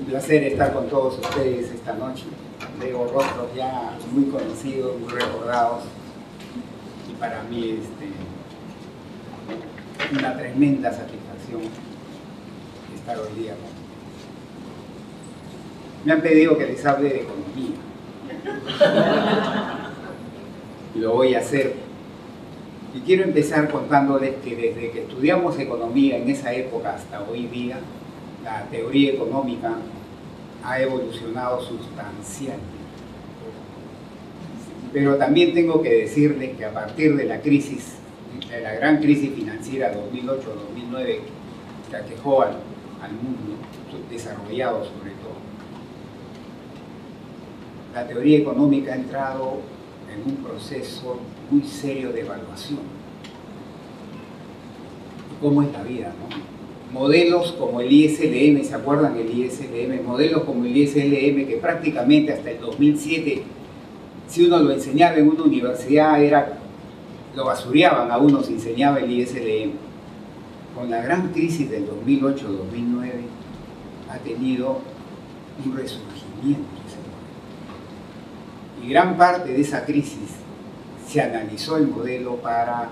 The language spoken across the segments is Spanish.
placer estar con todos ustedes esta noche. Veo rostros ya muy conocidos, muy recordados, y para mí una tremenda satisfacción estar hoy día con ustedes. Me han pedido que les hable de economía y lo voy a hacer. Y quiero empezar contándoles que desde que estudiamos economía en esa época hasta hoy día, la teoría económica ha evolucionado sustancialmente. Pero también tengo que decirles que a partir de la crisis, de la gran crisis financiera 2008-2009, que aquejó al mundo desarrollado sobre todo, la teoría económica ha entrado en un proceso muy serio de evaluación. ¿Cómo es la vida, no? Modelos como el ISLM, ¿se acuerdan del ISLM? Modelos como el ISLM, que prácticamente hasta el 2007, si uno lo enseñaba en una universidad, lo basureaban a uno si enseñaba el ISLM. Con la gran crisis del 2008-2009 ha tenido un resurgimiento ese modelo. Y gran parte de esa crisis se analizó el modelo para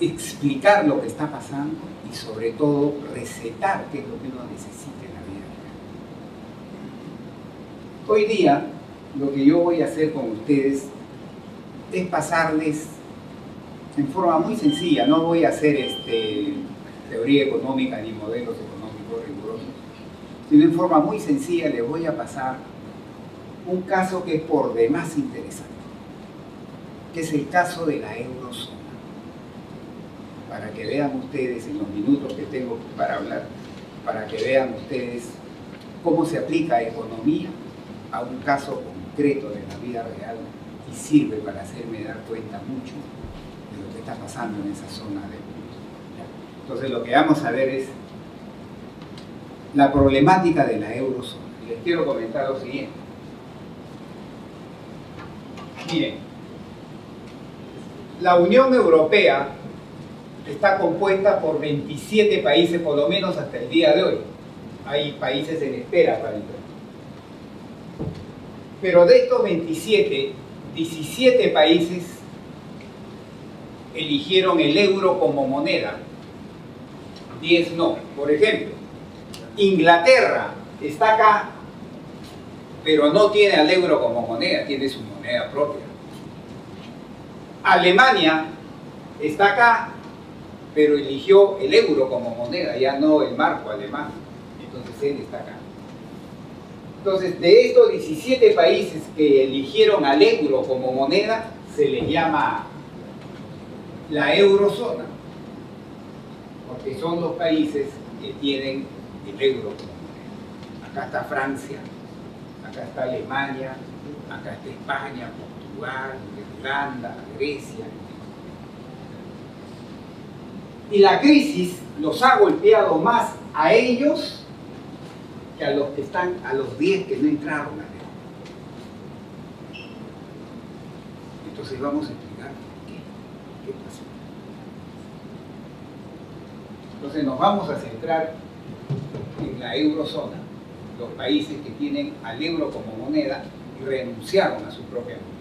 explicar lo que está pasando y sobre todo recetar qué es lo que uno necesita en la vida real. Hoy día lo que yo voy a hacer con ustedes es pasarles en forma muy sencilla, no voy a hacer teoría económica ni modelos económicos rigurosos, sino en forma muy sencilla les voy a pasar un caso que es por demás interesante, que es el caso de la eurozona. Para que vean ustedes en los minutos que tengo para hablar, para que vean ustedes cómo se aplica economía a un caso concreto de la vida real y sirve para hacerme dar cuenta mucho de lo que está pasando en esa zona del mundo. Entonces lo que vamos a ver es la problemática de la eurozona. Y les quiero comentar lo siguiente. Miren, la Unión Europea está compuesta por 27 países, por lo menos hasta el día de hoy. Hay países en espera para entrar. Pero de estos 27, 17 países eligieron el euro como moneda. 10 no. Por ejemplo, Inglaterra está acá, pero no tiene al euro como moneda, tiene su moneda propia. Alemania está acá, pero eligió el euro como moneda, ya no el marco alemán. Entonces él está acá. Entonces, de estos 17 países que eligieron al euro como moneda, se les llama la eurozona, porque son los países que tienen el euro como moneda. Acá está Francia, acá está Alemania, acá está España, Portugal, Irlanda, Grecia. Y la crisis los ha golpeado más a ellos que a los que están, a los 10 que no entraron a él. Entonces vamos a explicar qué pasó. Entonces nos vamos a centrar en la eurozona, los países que tienen al euro como moneda y renunciaron a su propia moneda.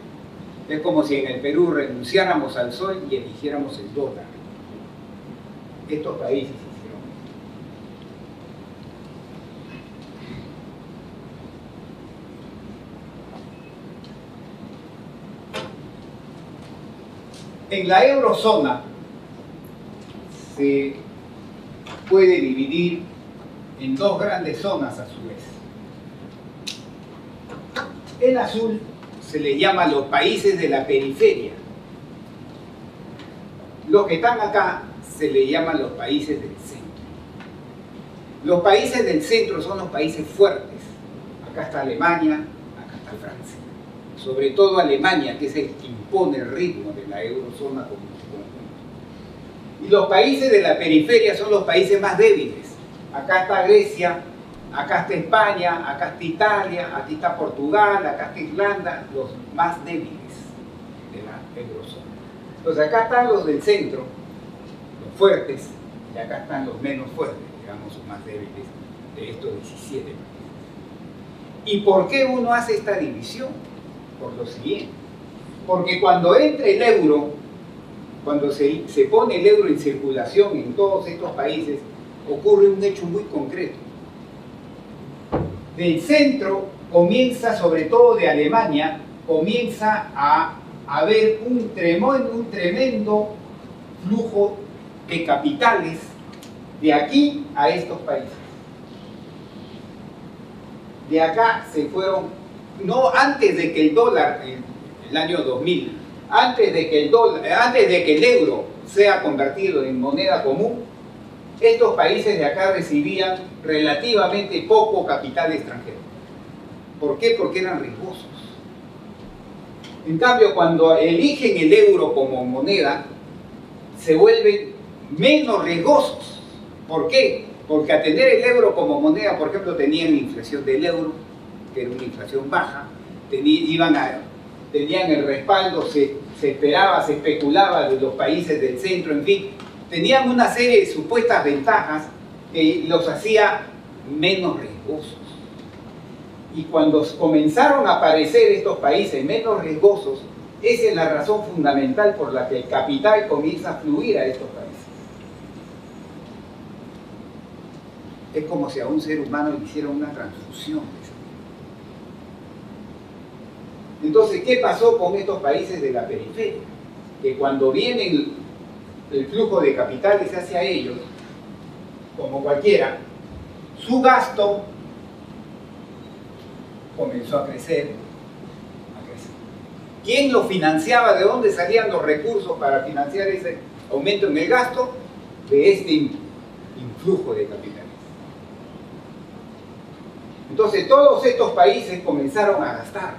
Es como si en el Perú renunciáramos al sol y eligiéramos el dólar. Estos países hicieron esto. En la eurozona se puede dividir en dos grandes zonas a su vez. En azul se les llama los países de la periferia. Los que están acá se le llaman los países del centro. Los países del centro son los países fuertes. Acá está Alemania, acá está Francia. Sobre todo Alemania, que es el que impone el ritmo de la eurozona como su conjunto. Y los países de la periferia son los países más débiles. Acá está Grecia, acá está España, acá está Italia, aquí está Portugal, acá está Irlanda, los más débiles de la eurozona. Entonces acá están los del centro, fuertes, y acá están los menos fuertes, digamos, los más débiles, de estos 17 países. ¿Y por qué uno hace esta división? Por lo siguiente. Porque cuando entra el euro, cuando se pone el euro en circulación en todos estos países, ocurre un hecho muy concreto. Del centro comienza, sobre todo de Alemania, comienza a haber un tremendo flujo de capitales de aquí a estos países. De acá se fueron, no antes de que el dólar, el año 2000, antes de que el euro sea convertido en moneda común, estos países de acá recibían relativamente poco capital extranjero. ¿Por qué? Porque eran riesgosos. En cambio, cuando eligen el euro como moneda, se vuelven menos riesgosos. ¿Por qué? Porque al tener el euro como moneda, por ejemplo, tenían la inflación del euro, que era una inflación baja, tenían el respaldo, se esperaba, se especulaba de los países del centro, en fin, tenían una serie de supuestas ventajas que los hacía menos riesgosos. Y cuando comenzaron a aparecer estos países menos riesgosos, esa es la razón fundamental por la que el capital comienza a fluir a estos países. Es como si a un ser humano le hicieran una transfusión. Entonces, ¿qué pasó con estos países de la periferia? Que cuando viene el flujo de capitales hacia ellos, como cualquiera, su gasto comenzó a crecer, ¿Quién lo financiaba? ¿De dónde salían los recursos para financiar ese aumento en el gasto? De este influjo de capitales. Entonces todos estos países comenzaron a gastar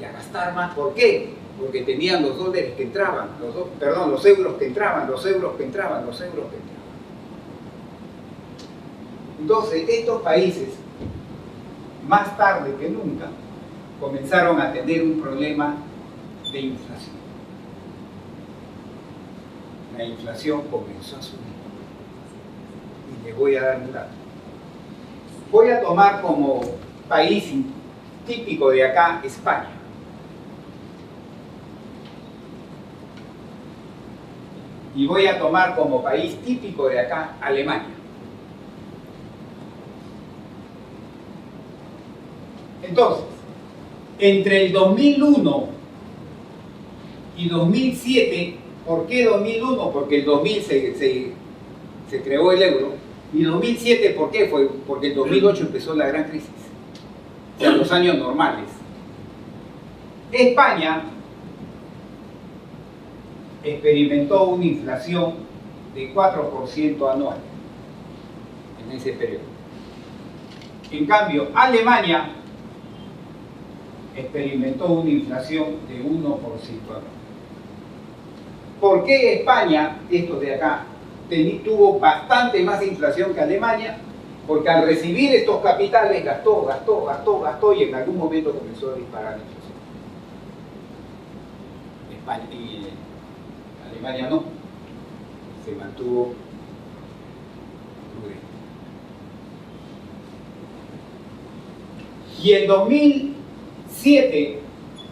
y a gastar más. ¿Por qué? Porque tenían los dólares que entraban, los euros que entraban. Entonces estos países, más tarde que nunca, comenzaron a tener un problema de inflación. La inflación comenzó a subir. Y les voy a dar un dato. Voy a tomar como país típico de acá, España. Y voy a tomar como país típico de acá, Alemania. Entonces, entre el 2001 y 2007, ¿por qué 2001? Porque el 2000 se creó el euro. ¿Y 2007 por qué? Fue porque el 2008 empezó la gran crisis. O sea, los años normales. España experimentó una inflación de 4% anual en ese periodo. En cambio, Alemania experimentó una inflación de 1% anual. ¿Por qué España, esto de acá, tuvo bastante más inflación que Alemania? Porque al recibir estos capitales gastó y en algún momento comenzó a disparar la inflación. España y Alemania no, se mantuvo prudente. Y en 2007,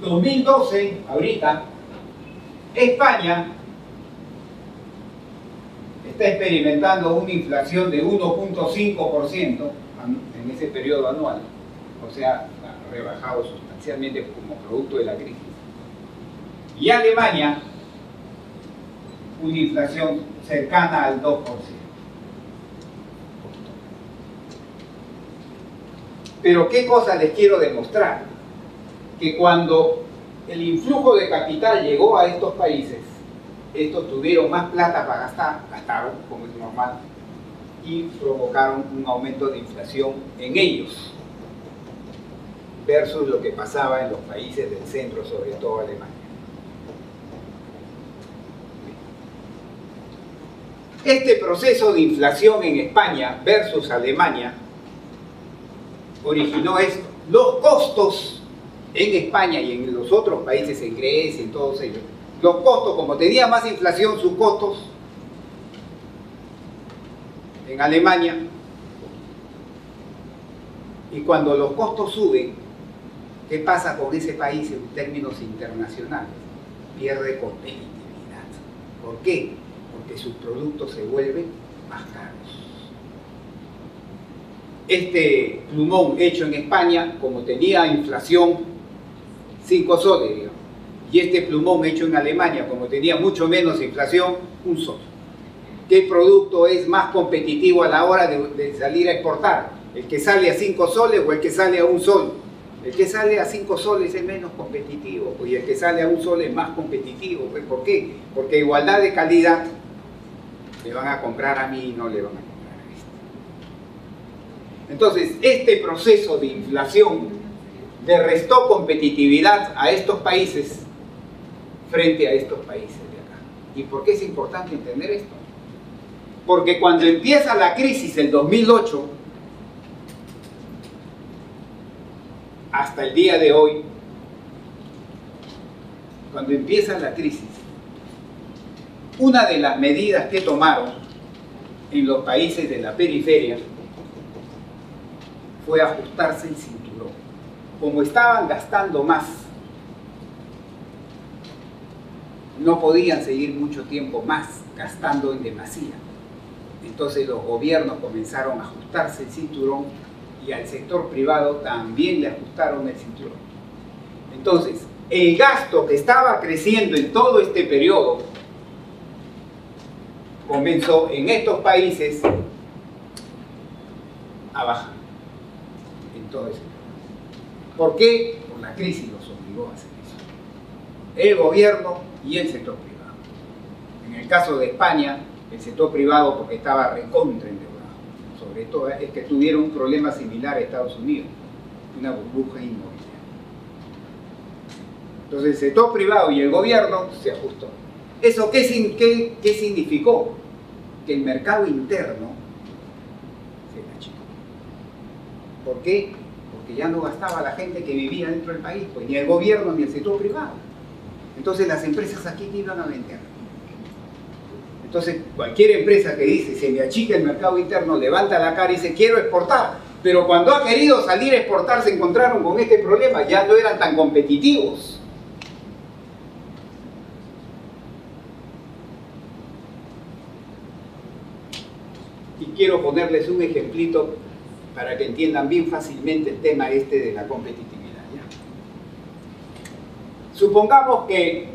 2012, ahorita, España está experimentando una inflación de 1.5% en ese periodo anual, o sea, ha rebajado sustancialmente como producto de la crisis. Y Alemania, una inflación cercana al 2%. Pero ¿qué cosa les quiero demostrar? Que cuando el influjo de capital llegó a estos países, estos tuvieron más plata para gastar, gastaron como es normal, y provocaron un aumento de inflación en ellos, versus lo que pasaba en los países del centro, sobre todo Alemania. Este proceso de inflación en España versus Alemania originó esto. Los costos en España y en los otros países, en Grecia, en todos ellos, los costos, como tenía más inflación, sus costos en Alemania Y cuando los costos suben, ¿qué pasa con ese país en términos internacionales? Pierde competitividad. ¿Por qué? Porque sus productos se vuelven más caros. Este plumón hecho en España, como tenía inflación, 5 soles, digamos, y este plumón hecho en Alemania, como tenía mucho menos inflación, 1 sol. ¿Qué producto es más competitivo a la hora de salir a exportar? ¿El que sale a 5 soles o el que sale a 1 sol? El que sale a 5 soles es menos competitivo, pues, y el que sale a 1 sol es más competitivo. Pues, ¿por qué? Porque igualdad de calidad le van a comprar a mí y no le van a comprar a este. Entonces, este proceso de inflación le restó competitividad a estos países frente a estos países de acá. ¿Y por qué es importante entender esto? Porque cuando empieza la crisis en 2008, hasta el día de hoy, cuando empieza la crisis, una de las medidas que tomaron en los países de la periferia fue ajustarse el cinturón. Como estaban gastando más, no podían seguir mucho tiempo más gastando en demasía. Entonces los gobiernos comenzaron a ajustarse el cinturón y al sector privado también le ajustaron el cinturón. Entonces, el gasto que estaba creciendo en todo este periodo comenzó en estos países a bajar. En todo ese periodo. ¿Por qué? Por la crisis los obligó a hacer eso. El gobierno y el sector privado. En el caso de España, el sector privado porque estaba recontra endeudado. Sobre todo es que tuvieron un problema similar a Estados Unidos, una burbuja inmobiliaria. Entonces el sector privado y el gobierno se ajustó. ¿Eso qué significó? Que el mercado interno se achicó. ¿Por qué? Porque ya no gastaba la gente que vivía dentro del país, pues ni el gobierno ni el sector privado. Entonces las empresas aquí ¿qué iban a vender? Entonces cualquier empresa que dice se le achica el mercado interno, levanta la cara y dice quiero exportar, pero cuando ha querido salir a exportar se encontraron con este problema, ya no eran tan competitivos. Y quiero ponerles un ejemplito para que entiendan bien fácilmente el tema este de la competitividad, ¿ya? Supongamos que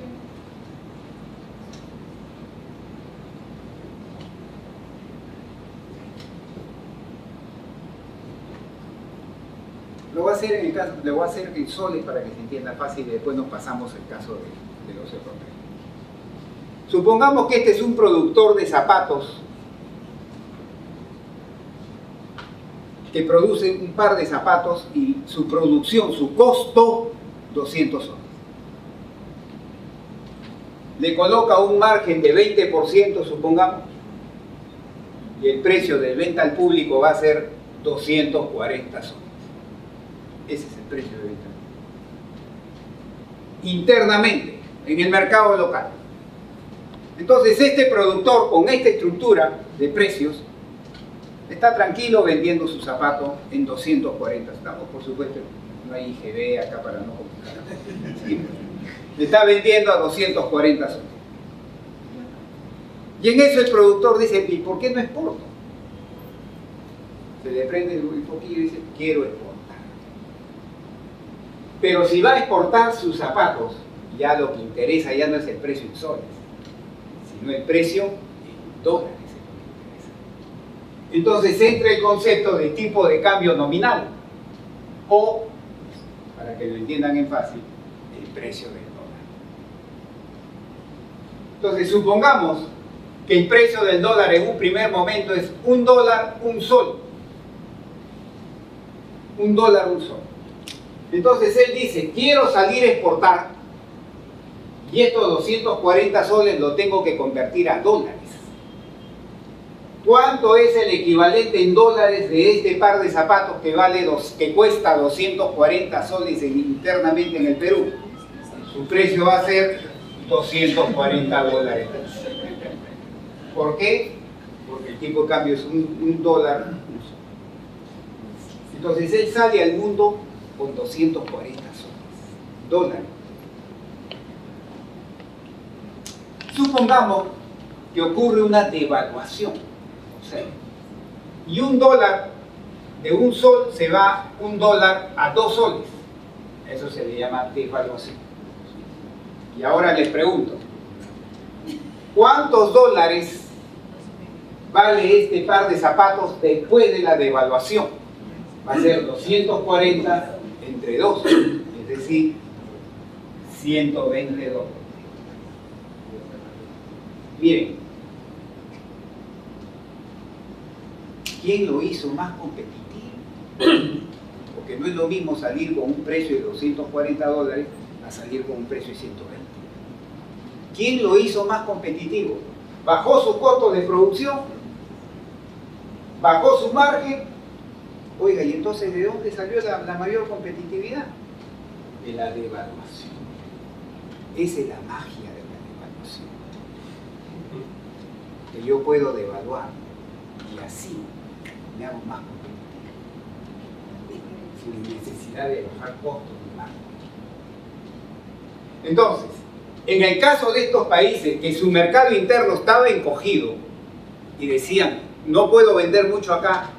lo voy a hacer en el caso, le voy a hacer en soles para que se entienda fácil y después nos pasamos el caso de los europeos. Supongamos que este es un productor de zapatos que produce un par de zapatos y su producción, su costo, 200 soles. Le coloca un margen de 20%, supongamos, y el precio de venta al público va a ser 240 soles. Ese es el precio de venta. Internamente, en el mercado local. Entonces, este productor con esta estructura de precios está tranquilo vendiendo su zapato en 240. Estamos, por supuesto, no hay IGB acá para no complicar. ¿Sí? Le está vendiendo a 240 soles. Y en eso el productor dice, ¿y por qué no exporto? Se le prende el foquillo y dice, quiero exportar. Pero si va a exportar sus zapatos, ya lo que interesa ya no es el precio en soles, sino el precio en dólares. Entonces entra el concepto de tipo de cambio nominal o, para que lo entiendan en fácil, el precio del dólar. Entonces supongamos que el precio del dólar en un primer momento es $1, 1 sol. $1, 1 sol. Entonces él dice, quiero salir a exportar y estos 240 soles lo tengo que convertir a dólares. ¿Cuánto es el equivalente en dólares de este par de zapatos que cuesta 240 soles internamente en el Perú? Su precio va a ser 240 dólares. ¿Por qué? Porque el tipo de cambio es $1. Entonces él sale al mundo con 240 dólares. Supongamos que ocurre una devaluación, o sea, y un dólar de un sol se va un dólar a 2 soles. Eso se le llama devaluación. Y ahora les pregunto, ¿cuántos dólares vale este par de zapatos después de la devaluación? Va a ser 240 entre 2, es decir, 120 dólares. Miren, ¿quién lo hizo más competitivo? Porque no es lo mismo salir con un precio de 240 dólares a salir con un precio de 120. ¿Quién lo hizo más competitivo? ¿Bajó su costo de producción? ¿Bajó su margen? Oiga, ¿y entonces de dónde salió la mayor competitividad? De la devaluación. Esa es la magia de la devaluación. Que yo puedo devaluar y así me hago más competitivo, sin necesidad de bajar costos ni margen. Entonces, en el caso de estos países que su mercado interno estaba encogido y decían, no puedo vender mucho acá,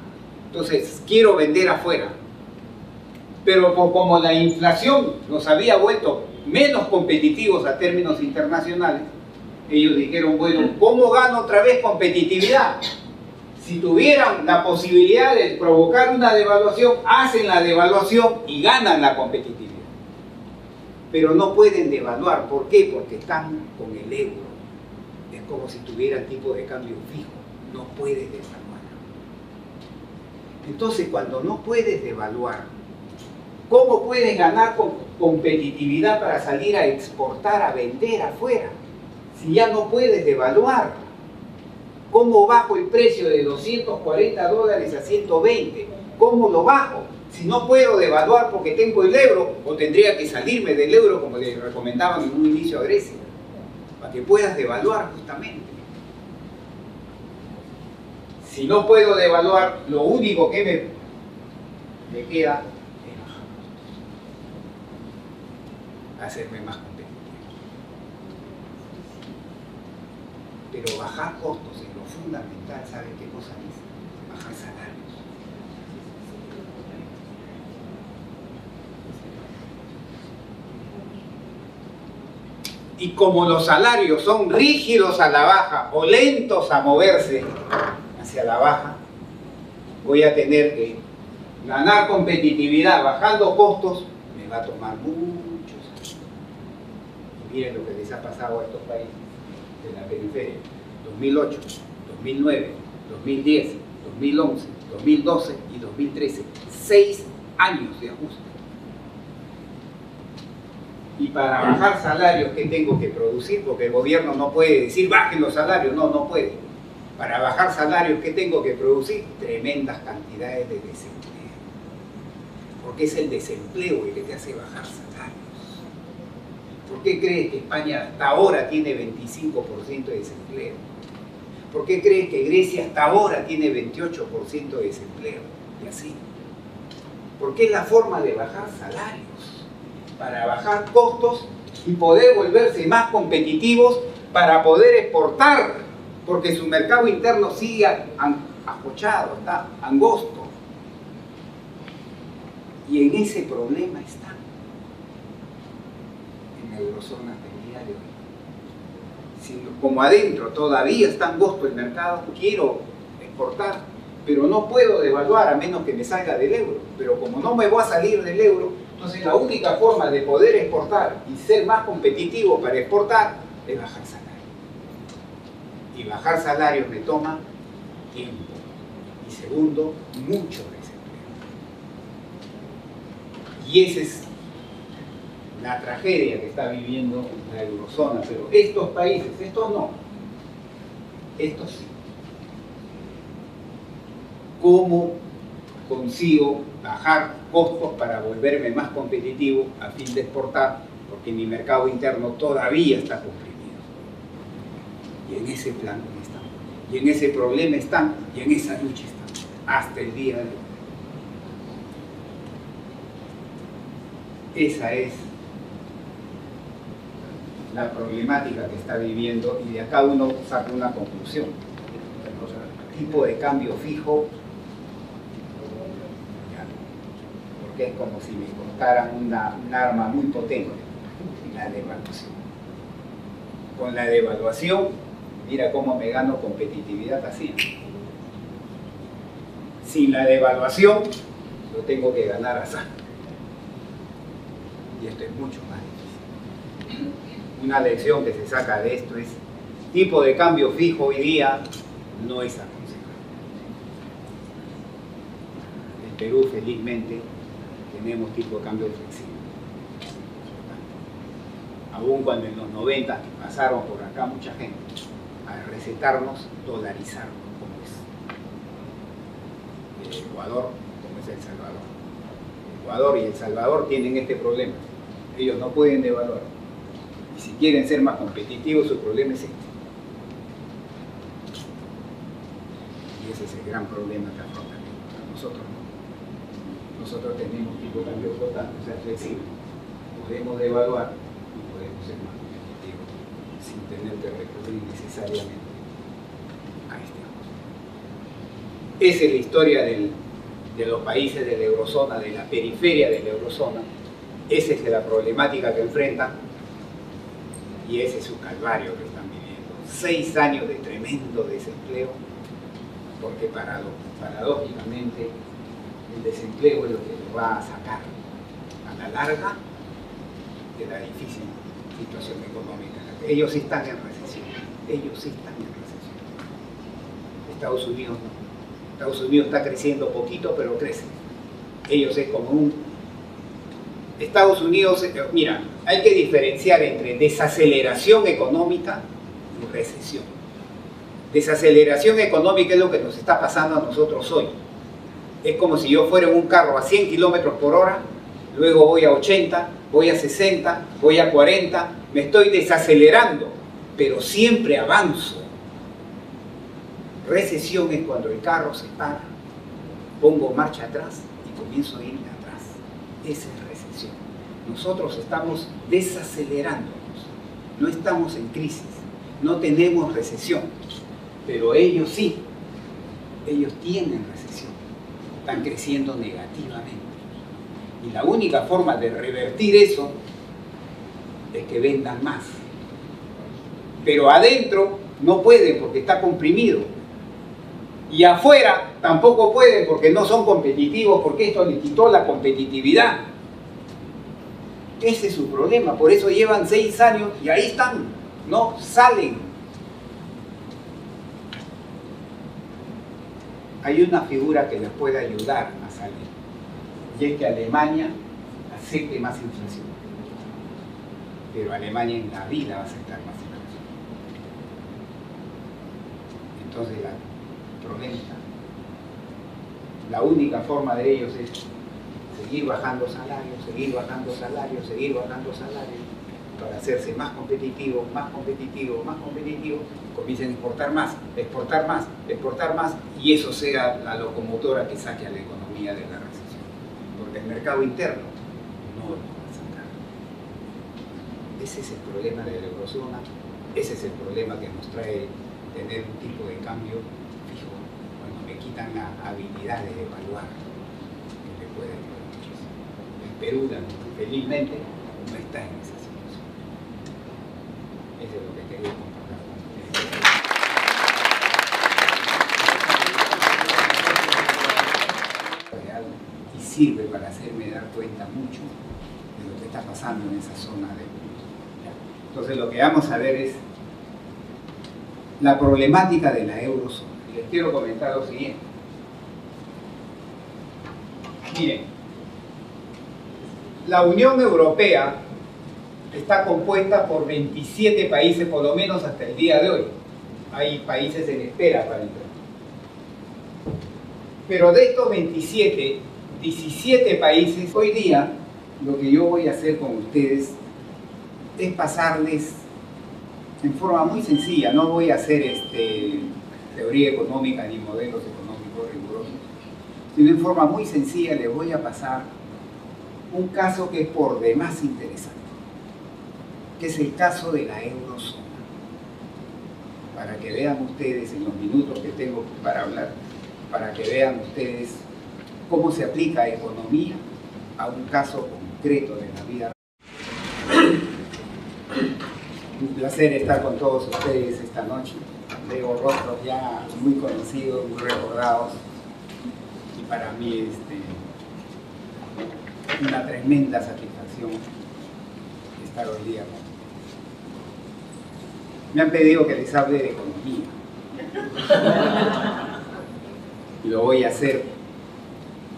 entonces quiero vender afuera, pero como la inflación nos había vuelto menos competitivos a términos internacionales, ellos dijeron, bueno, ¿cómo gano otra vez competitividad? Si tuvieran la posibilidad de provocar una devaluación, hacen la devaluación y ganan la competitividad. Pero no pueden devaluar. ¿Por qué? Porque están con el euro. Es como si tuvieran tipo de cambio fijo. No puedes devaluar. Entonces, cuando no puedes devaluar, ¿cómo puedes ganar competitividad para salir a exportar, a vender afuera? Si ya no puedes devaluar, ¿cómo bajo el precio de 240 dólares a 120? ¿Cómo lo bajo? Si no puedo devaluar porque tengo el euro, o tendría que salirme del euro como le recomendaban en un inicio a Grecia, para que puedas devaluar justamente. Si no puedo devaluar, lo único que me queda es bajar costos, hacerme más competitivo. Pero bajar costos es lo fundamental. ¿Saben qué cosa es? Bajar salarios. Y como los salarios son rígidos a la baja o lentos a moverse hacia la baja, voy a tener que ganar competitividad bajando costos. Me va a tomar muchos años. Y miren lo que les ha pasado a estos países de la periferia: 2008, 2009, 2010, 2011, 2012 y 2013. 6 años de ajuste. Y para bajar salarios, ¿qué tengo que producir? Porque el gobierno no puede decir, bajen los salarios. No, no puede. Para bajar salarios, ¿qué tengo que producir? Tremendas cantidades de desempleo. Porque es el desempleo el que te hace bajar salarios. ¿Por qué crees que España hasta ahora tiene 25% de desempleo? ¿Por qué crees que Grecia hasta ahora tiene 28% de desempleo? Y así. Porque es la forma de bajar salarios, para bajar costos y poder volverse más competitivos, para poder exportar, porque su mercado interno sigue ajochado, está angosto. Y en ese problema están en la eurozona del día de hoy. Si, como adentro todavía está angosto el mercado, quiero exportar, pero no puedo devaluar a menos que me salga del euro. Pero como no me voy a salir del euro, entonces la única forma de poder exportar y ser más competitivo para exportar es bajar salarios. Y bajar salarios me toma tiempo. Y segundo, mucho desempleo. Y esa es la tragedia que está viviendo la eurozona. Pero estos países, estos no, estos sí. ¿Cómo consigo bajar costos para volverme más competitivo a fin de exportar? Porque mi mercado interno todavía está comprimido. Y en ese plan están, y en ese problema están, y en esa lucha están, hasta el día de hoy. Esa es la problemática que está viviendo y de acá uno saca una conclusión. Tipo de cambio fijo, porque es como si me contaran un arma muy potente, la devaluación. Con la devaluación, mira cómo me gano competitividad así. Sin la devaluación, lo tengo que ganar así. Y esto es mucho más difícil. Una lección que se saca de esto es: tipo de cambio fijo hoy día no es aconsejable. En Perú, felizmente, tenemos tipo de cambio flexible. Aún cuando en los 90 pasaron por acá mucha gente a recetarnos dolarizarnos, como es Ecuador, como es El Salvador. Ecuador y El Salvador tienen este problema. Ellos no pueden devaluar. Y si quieren ser más competitivos, su problema es este. Y ese es el gran problema que afrontan nosotros, ¿no? Nosotros tenemos tipo de cambio flotante, o sea, flexible. Podemos devaluar y podemos ser más competitivos sin tener que recurrir necesariamente a este ajuste. Esa es la historia de los países de la eurozona, de la periferia de la eurozona. Esa es la problemática que enfrentan y ese es su calvario que están viviendo. 6 años de tremendo desempleo, porque paradójicamente el desempleo es lo que los va a sacar a la larga de la difícil situación económica. Ellos sí están en recesión, ellos sí están en recesión. Estados Unidos no. Estados Unidos está creciendo poquito, pero crece. Ellos es como un... Estados Unidos, mira, hay que diferenciar entre desaceleración económica y recesión. Desaceleración económica es lo que nos está pasando a nosotros hoy. Es como si yo fuera en un carro a 100 kilómetros por hora, luego voy a 80, voy a 60, voy a 40, me estoy desacelerando, pero siempre avanzo. Recesión es cuando el carro se para, pongo marcha atrás y comienzo a ir atrás. Esa es recesión. Nosotros estamos desacelerándonos, no estamos en crisis, no tenemos recesión, pero ellos sí, ellos tienen recesión, están creciendo negativamente. Y la única forma de revertir eso es que vendan más. Pero adentro no pueden porque está comprimido. Y afuera tampoco pueden porque no son competitivos, porque esto les quitó la competitividad. Ese es su problema, por eso llevan 6 años y ahí están, no salen. Hay una figura que les puede ayudar a salir, y es que Alemania acepte más inflación. Pero Alemania en la vida va a aceptar más inflación. Entonces el problema está. La única forma de ellos es seguir bajando salarios, seguir bajando salarios, seguir bajando salarios, para hacerse más competitivos, más competitivos, más competitivos, comiencen a exportar más, exportar más, exportar más, y eso sea la locomotora que saque a la economía de la recesión. Porque el mercado interno no lo va a sacar. Ese es el problema de la eurozona, ese es el problema que nos trae tener un tipo de cambio fijo, cuando me quitan la habilidad de evaluar, que me puede ayudar muchísimo. En Perú, felizmente, no está en esa situación. Eso es lo que quería compartir con ustedes. Y sirve para hacerme dar cuenta mucho de lo que está pasando en esa zona del mundo. Entonces lo que vamos a ver es la problemática de la eurozona. Y les quiero comentar lo siguiente. Miren, la Unión Europea está compuesta por 27 países, por lo menos hasta el día de hoy. Hay países en espera para entrar. Pero de estos 27, 17 países, hoy día lo que yo voy a hacer con ustedes es pasarles en forma muy sencilla. No voy a hacer teoría económica ni modelos económicos rigurosos, sino en forma muy sencilla les voy a pasar un caso que es por demás interesante, que es el caso de la eurozona. Para que vean ustedes, en los minutos que tengo para hablar, para que vean ustedes cómo se aplica economía a un caso concreto de la vida. Un placer estar con todos ustedes esta noche. Veo rostros ya muy conocidos, muy recordados, y para mí una tremenda satisfacción estar hoy día con ustedes. Me han pedido que les hable de economía y lo voy a hacer.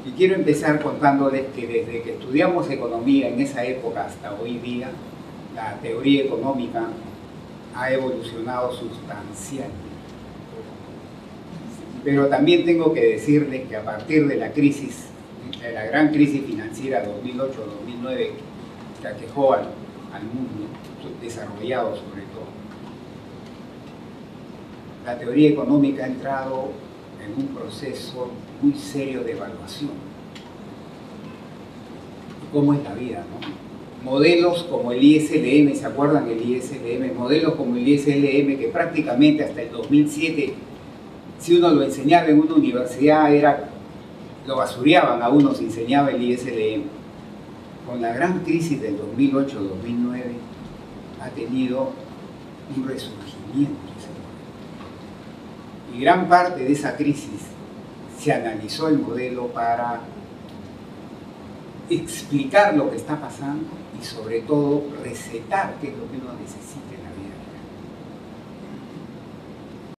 Y quiero empezar contándoles que desde que estudiamos economía en esa época hasta hoy día, la teoría económica ha evolucionado sustancialmente. Pero también tengo que decirles que a partir de la crisis, de la gran crisis financiera 2008-2009 que aquejó al mundo desarrollado sobre todo, la teoría económica ha entrado en un proceso muy serio de evaluación. ¿Cómo es la vida, no? Modelos como el ISLM, ¿se acuerdan del ISLM? Modelos como el ISLM que prácticamente hasta el 2007, si uno lo enseñaba en una universidad, lo basureaban a uno si enseñaba el ISLM. Con la gran crisis del 2008-2009 ha tenido un resurgimiento. Y gran parte de esa crisis se analizó el modelo para explicar lo que está pasando y sobre todo recetar qué es lo que uno necesita en la